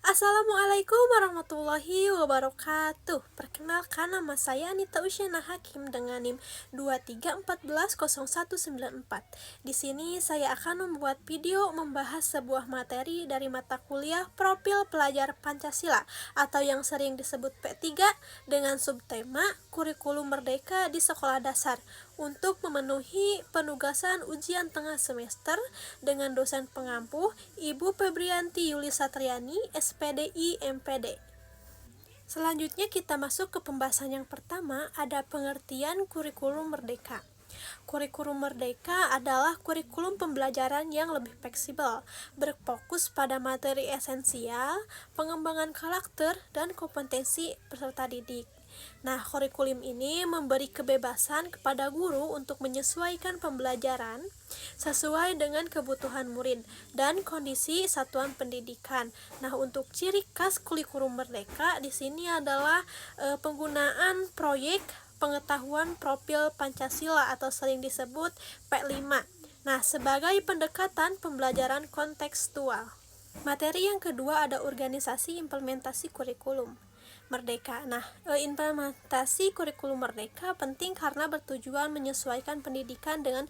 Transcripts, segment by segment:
Assalamualaikum warahmatullahi wabarakatuh. Perkenalkan, nama saya Anita Usyana Hakim dengan NIM 23140194. Di sini saya akan membuat video membahas sebuah materi dari mata kuliah Profil Pelajar Pancasila atau yang sering disebut P3 dengan subtema Kurikulum Merdeka di Sekolah Dasar untuk memenuhi penugasan ujian tengah semester dengan dosen pengampu Ibu Febrianti Yuli Satriani, SPDI MPD. Selanjutnya kita masuk ke pembahasan yang pertama, ada pengertian kurikulum merdeka. Kurikulum merdeka adalah kurikulum pembelajaran yang lebih fleksibel, berfokus pada materi esensial, pengembangan karakter, dan kompetensi peserta didik. Nah, kurikulum ini memberi kebebasan kepada guru untuk menyesuaikan pembelajaran sesuai dengan kebutuhan murid dan kondisi satuan pendidikan. Nah, untuk ciri khas kurikulum merdeka di sini adalah penggunaan proyek pengetahuan profil Pancasila atau sering disebut P5. Nah, sebagai pendekatan pembelajaran kontekstual. Materi yang kedua ada organisasi implementasi kurikulum Merdeka. Nah, implementasi kurikulum Merdeka penting karena bertujuan menyesuaikan pendidikan dengan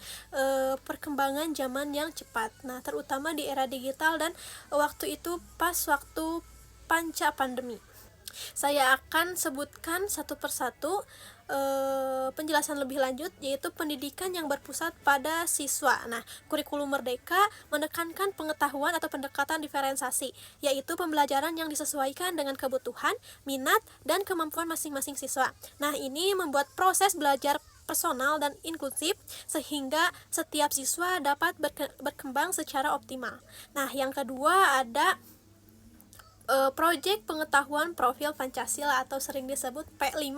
perkembangan zaman yang cepat. Nah, terutama di era digital dan waktu itu pas waktu panca pandemi. Saya akan sebutkan satu persatu penjelasan lebih lanjut, yaitu pendidikan yang berpusat pada siswa. Nah, kurikulum merdeka menekankan pengetahuan atau pendekatan diferensiasi, yaitu pembelajaran yang disesuaikan dengan kebutuhan, minat, dan kemampuan masing-masing siswa. Nah, ini membuat proses belajar personal dan inklusif sehingga setiap siswa dapat berkembang secara optimal. Nah, yang kedua ada proyek pengetahuan profil Pancasila atau sering disebut P5.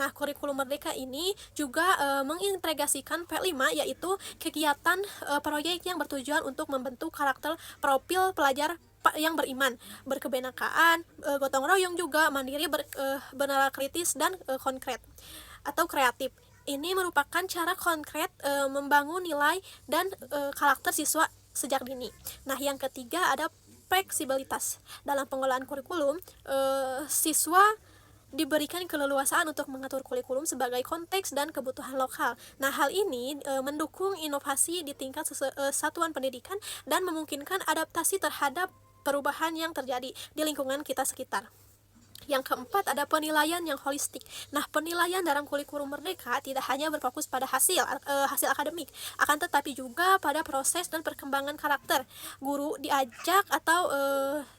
Nah, kurikulum merdeka ini juga mengintegrasikan P5, yaitu kegiatan proyek yang bertujuan untuk membentuk karakter profil pelajar yang beriman, berkebenekaan, gotong royong juga, mandiri, bernalar kritis, dan konkret atau kreatif. Ini merupakan cara konkret membangun nilai dan karakter siswa sejak dini. Nah, yang ketiga ada fleksibilitas. Dalam pengelolaan kurikulum, siswa diberikan keleluasaan untuk mengatur kurikulum sebagai konteks dan kebutuhan lokal. Nah, hal ini mendukung inovasi di tingkat satuan pendidikan dan memungkinkan adaptasi terhadap perubahan yang terjadi di lingkungan kita sekitar. Yang keempat ada penilaian yang holistik. Nah, penilaian dalam kurikulum merdeka tidak hanya berfokus pada hasil akademik, akan tetapi juga pada proses dan perkembangan karakter. Guru diajak atau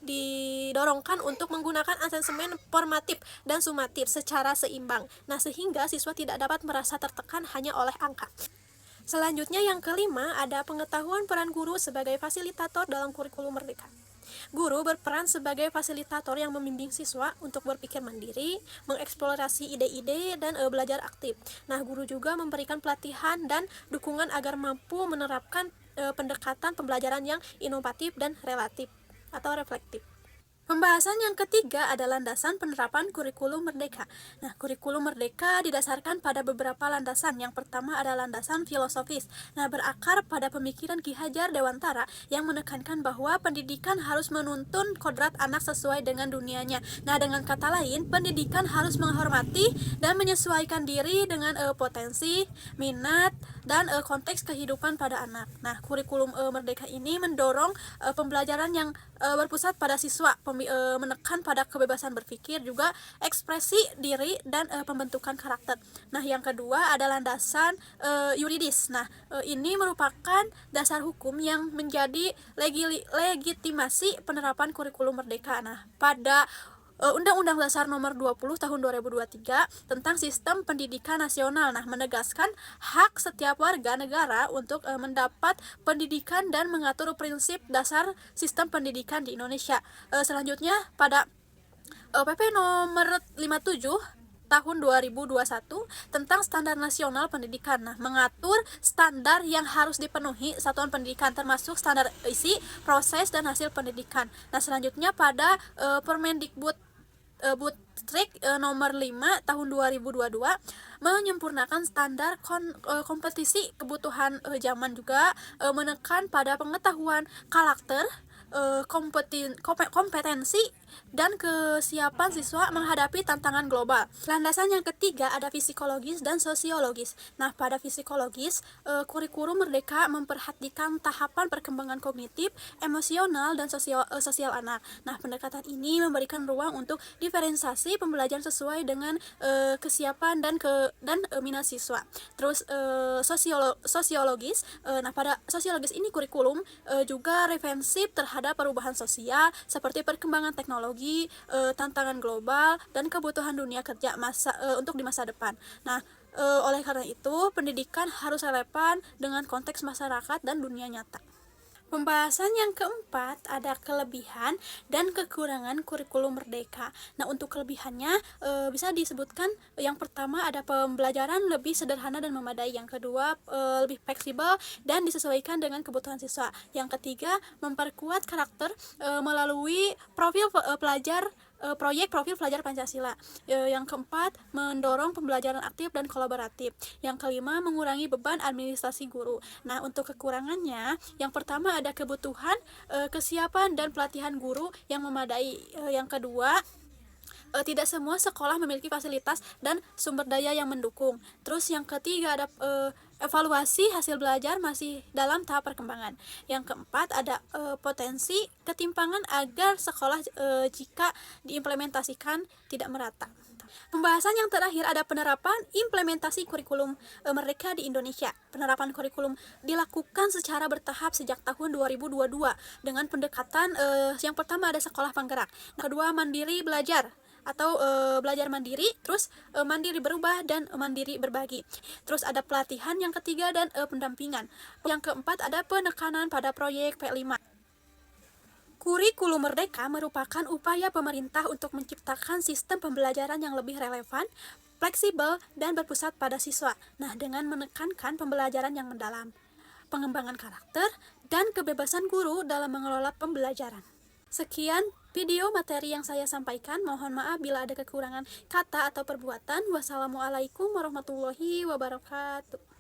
didorongkan untuk menggunakan asesmen formatif dan sumatif secara seimbang. Nah, sehingga siswa tidak dapat merasa tertekan hanya oleh angka. Selanjutnya yang kelima ada pengetahuan peran guru sebagai fasilitator dalam kurikulum merdeka. Guru berperan sebagai fasilitator yang membimbing siswa untuk berpikir mandiri, mengeksplorasi ide-ide, dan belajar aktif. Nah, guru juga memberikan pelatihan dan dukungan agar mampu menerapkan pendekatan pembelajaran yang inovatif dan relatif atau reflektif. Pembahasan yang ketiga adalah landasan penerapan kurikulum merdeka. Nah, kurikulum merdeka didasarkan pada beberapa landasan. Yang pertama adalah landasan filosofis. Nah, berakar pada pemikiran Ki Hajar Dewantara yang menekankan bahwa pendidikan harus menuntun kodrat anak sesuai dengan dunianya. Nah, dengan kata lain, pendidikan harus menghormati dan menyesuaikan diri dengan potensi, minat, dan konteks kehidupan pada anak. Nah, kurikulum merdeka ini mendorong pembelajaran yang berpusat pada siswa, menekan pada kebebasan berpikir, juga ekspresi diri, dan pembentukan karakter. Nah, yang kedua adalah landasan yuridis. Nah, ini merupakan dasar hukum yang menjadi legitimasi penerapan kurikulum merdeka. Nah, pada Undang-Undang Dasar Nomor 20 Tahun 2023 tentang Sistem Pendidikan Nasional, nah, menegaskan hak setiap warga negara untuk mendapat pendidikan dan mengatur prinsip dasar sistem pendidikan di Indonesia. Selanjutnya pada PP Nomor 57 tahun 2021 tentang standar nasional pendidikan. Nah, mengatur standar yang harus dipenuhi satuan pendidikan termasuk standar isi, proses, dan hasil pendidikan. Nah, selanjutnya pada Permendikbud Butstrik nomor 5 tahun 2022 menyempurnakan standar kompetisi kebutuhan zaman, juga menekan pada pengetahuan karakter, kompetensi dan kesiapan siswa menghadapi tantangan global. Landasan yang ketiga ada psikologis dan sosiologis. Nah, pada psikologis, kurikulum Merdeka memperhatikan tahapan perkembangan kognitif, emosional, dan sosial anak. Nah, pendekatan ini memberikan ruang untuk diferensiasi pembelajaran sesuai dengan kesiapan dan minat siswa. Terus sosiologis, nah pada sosiologis ini kurikulum juga refensif terhadap perubahan sosial seperti perkembangan teknologi, tantangan global, dan kebutuhan dunia kerja untuk di masa depan. Nah, oleh karena itu, pendidikan harus relevan dengan konteks masyarakat dan dunia nyata. Pembahasan yang keempat ada kelebihan dan kekurangan kurikulum Merdeka. Nah, untuk kelebihannya bisa disebutkan yang pertama ada pembelajaran lebih sederhana dan memadai. Yang kedua lebih fleksibel dan disesuaikan dengan kebutuhan siswa. Yang ketiga memperkuat karakter melalui proyek profil pelajar Pancasila. Yang keempat, mendorong pembelajaran aktif dan kolaboratif. Yang kelima, mengurangi beban administrasi guru. Nah, untuk kekurangannya, yang pertama ada kebutuhan, kesiapan dan pelatihan guru yang memadai. Yang kedua, tidak semua sekolah memiliki fasilitas dan sumber daya yang mendukung. Terus yang ketiga ada evaluasi hasil belajar masih dalam tahap perkembangan. Yang keempat ada potensi ketimpangan agar sekolah jika diimplementasikan tidak merata. Pembahasan yang terakhir ada penerapan implementasi kurikulum Merdeka di Indonesia. Penerapan kurikulum dilakukan secara bertahap sejak tahun 2022 dengan pendekatan yang pertama ada sekolah penggerak, kedua mandiri belajar atau belajar mandiri, terus mandiri berubah dan mandiri berbagi. Terus ada pelatihan yang ketiga dan pendampingan. Yang keempat ada penekanan pada proyek P5. Kurikulum Merdeka merupakan upaya pemerintah untuk menciptakan sistem pembelajaran yang lebih relevan, fleksibel, dan berpusat pada siswa. Nah, dengan menekankan pembelajaran yang mendalam, pengembangan karakter, dan kebebasan guru dalam mengelola pembelajaran. Sekian video materi yang saya sampaikan. Mohon maaf bila ada kekurangan kata atau perbuatan. Wassalamualaikum warahmatullahi wabarakatuh.